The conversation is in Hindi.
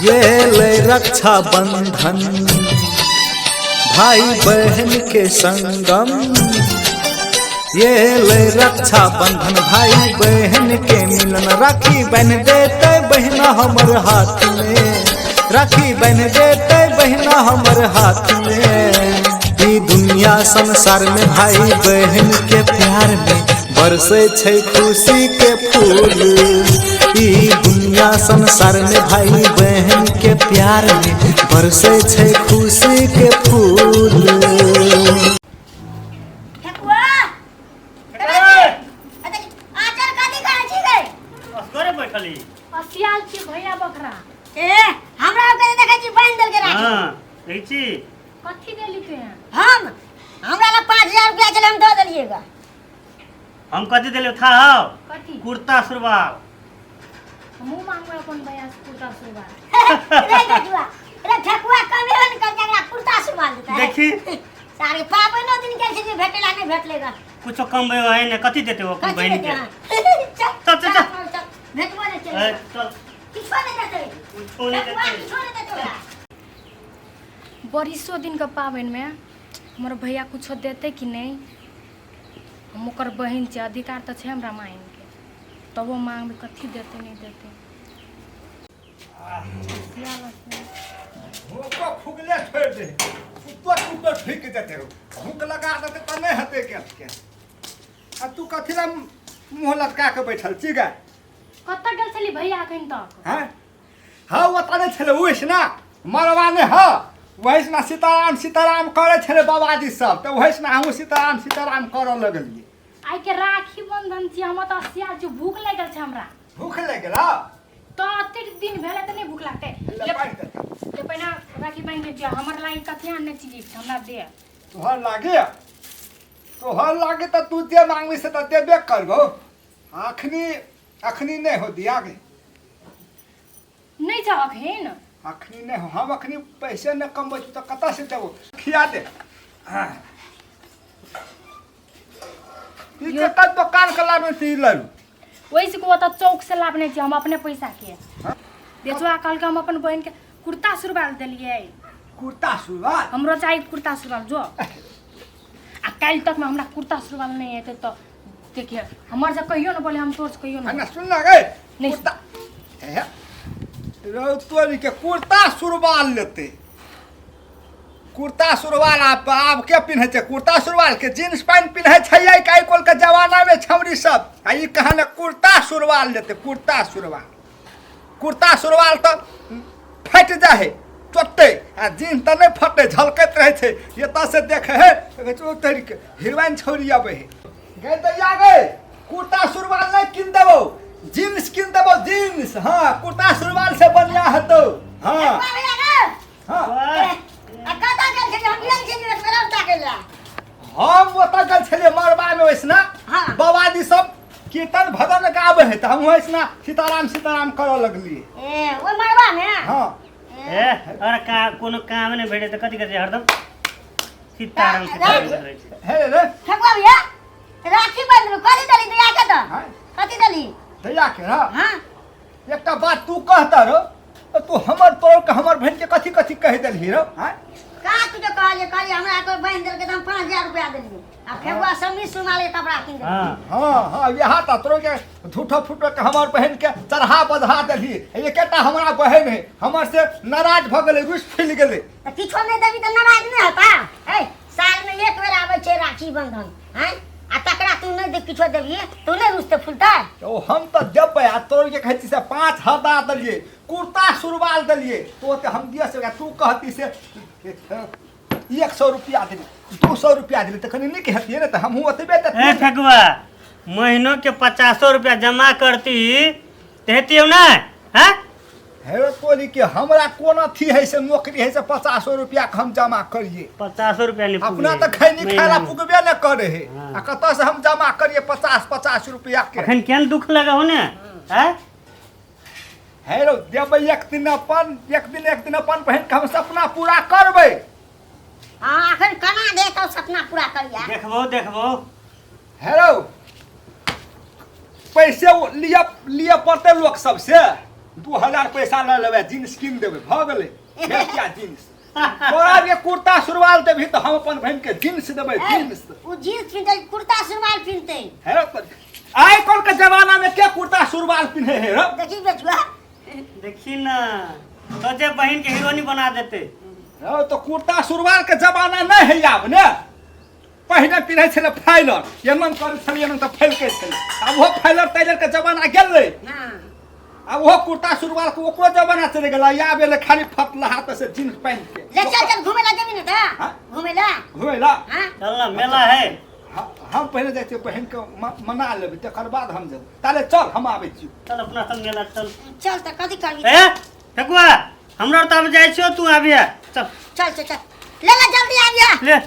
ये ले रक्षा बंधन भाई बहन के संगम, ये ले रक्षा बंधन भाई बहन के मिलन। राखी बन देते बहना हमर हाथ में, राखी बन देते बहना हमर हाथ में। ई दुनिया संसार में भाई बहन के प्यार में बरसे छै खुशी के फूल। ई दुनिया संसार में भाई बहन के प्यार में बरसे छै खुशी के फूल। सियाल के भैया बकरा ए हमरा के देखै छी बांध देल के राखी। हां देखै छी कथि देली के हमरा ला 5000 रुपया चले हम दे देलिएगा। हम कथि देले था हो कथि कुर्ता सुरवाल मुंह मांगो अपन भैया से कुर्ता सुरवाल। रे गजुआ रे ठकुआ कमे न कर जरा कुर्ता सुरवाल देता है। देखी सारे पापनो दिन के से भेटेला नहीं भेटलेगा। कुछ कम है ने कथि देते हो अपन बहन के। चल चल चल भेटवा ले चल चल किछो नहीं देते कुछ नहीं देते किछो नहीं देते। बरिसो दिन का पावन में हमर भैया कुछ देते कि नहीं। हम ओकर बहन छे, अधिकार तो छे हमरा मांग के, तब वो मांग कथि देते नहीं देते। भूख फुगले छोड़ दे ऊपर ठीक देते हो। भूख लगा देते तो नहीं हते के आ तू कथि ला मुंह लटका के बैठल छी गा। कत्ता गेल छली भैया अखन तक। हैं हां ओता नहीं छले ओइस ना मरवा ने ह वहिस ना सीताराम सीताराम करे छले बाबाजी सब तो वहिस ना हम सीताराम सीताराम करे लगलिए। आई के राखी बंधन छी, हम त सियाल जो भूख लागल छ हमरा। भूख लग गेला तो अते दिन भेले त नहीं भूख लागते। ले पहिना राखी बांध दे, हमर लागि कथि आने छी गिफ्ट हमरा दे। तोहर लागे तो तू जे मांगबी से तो देबे करबो। अखनी नहीं हो दिया गे नहीं छ अखन अखनी नहीं हो। हम अखनी पैसे न कमबै तो कता से देबो खिया दे। ई कता दुकान के लाबे ती लरू वैसे को त चौक से लाबने छी हम अपने पैसा के। बेचवा कल के हम अपन बहन के कुर्ता सुरवाल देलिए। कुर्ता सुरवाल हमरो चाहिए कुर्ता सुरवाल जो आ कल तक में हमरा कुर्ता सुरवाल नहीं है तो देखिए हमर से कहियो न बोले हम तोर से कहियो ना न। सुन ना गे नहीं कुर्ता है रो तोरी के कुर्ता सुरवाल लेते। कुर्ता सुरवाल आप के पिन्हे छे कुर्ता सुरवाल के जींस पैंट पिन्हे छै आई काई कोल के जमाना में छौरी सब आई कहा ने कुर्ता सुरवाल लेते। कुर्ता सुरवाल तो फट जाए चोटे आ जींस तो नहीं फटे झलकत रहे छे। ये त से देखे है तो तोरी के हीरोइन छौरी आबे है गे दैया गे कुर्ता सुरवाल नहीं किन देबो जींस किन देबो जींस। हां कुर्ता सुरवाल से बढ़िया हतो। हां हां कता गेल छे हम गेल छे सरवता केला। हम ओता गेल छले मरबा में वैसना हाँ। बाबाजी सब कीर्तन भजन गावे है त हम वैसना सीताराम सीताराम करे लगलिए। ए ओ मरवा में हां ए और का कोनो काम नहीं भेटे त कथि करे हरदम सीताराम सीताराम करे छै। हे रे ठकुआ भैया राखी बंधन कथि दली दिया के त हां कथि दली। दैया के ना हां एकटा बात तू कहता रो तो तू हमर तोर के हमर बहन के कथि कथि कह देलही रो। हां का तू जो कहले हमरा को बांध देल के हम 5000 रुपया देलिए आ ठकुआ समी सुनाले कपड़ा किन दे। हां हां यहाँ त तोर के झूठो फूटो के हमर बहन के चढ़ा बधा देलही। एकेटा हमरा बहन है हमर से नाराज भ गेले रुस फिल गेले। त किछो नहीं देबी त नाराज नहीं होता। ए साल में एक बेर आवे छे राखी बंधन हैं आ तकरा तू नहीं दे किछो देबी तू नहीं रुसते फुलता। तो हम तो देबै आ तोर के कहती से 5000 दलिए कुर्ता सुरवाल दलिए तो हम दिया से तू कहती से 100 रुपया दे 200 रुपया दे त कनी नहीं कहती न त हम ओतबे त ए ठकुआ महीनों के 50 रुपया जमा करती तेती हो ना। हैं हे तोरी के हमरा कोन अथी है से नौकरी है से 50 रुपया हम जमा करिए। 50 रुपया नहीं अपना तो खैनी खाला पुगबे न करे है आ कत से हम जमा करिए 50 रुपया के। अखन केन दुख लगा हो ने। हैं हे रो देबै एक दिन अपन बहन के हम सपना पूरा करबै। हां अखन कना दे तो सपना पूरा करिया। देखबो हेरो पैसे लिए पड़ते लोग सबसे 2000 पैसा ले लेबै जींस कीन देबै भऽ गेलै क्या जींस तोरा ये कुर्ता सुरवाल देबही तऽ हम अपन बहन के जींस देबै जींस वो जीन्स पिनते कुर्ता सुरवाल पिनते है आइ कल के जमाना में के कुर्ता सुरवाल पिन्हे है रे देखी बेचुआ देखी ना सोचे बहन के हीरोनी बना देते हाँ, तो कुर्ता सुरवाल के जमाना नहीं है आब ने पहले पिन्है छलै फाइलर एमन करै छलै एमन तऽ फैलकै छलै आब वो फाइलर टाइलर के जमाना गेलै हां अब वो कुर्ता सुरवाल के ओकरो जमाना चले गेलै आब एले खाली फटला हाथ से जींस पहन के ले चल घूमे ला जमीन था हाँ? घूमे ला हुए ला हां चल ना मेला है हम पहले जाते बहन के मना लेबै तकर बाद हम जेबै ताले चल हम आबै छी चल अपना संग मेला चल चल त कथी करबी ए ठकुआ हमरा त अब जाइ छियो तू आबिया चल चल ले ला जल्दी आ गया ले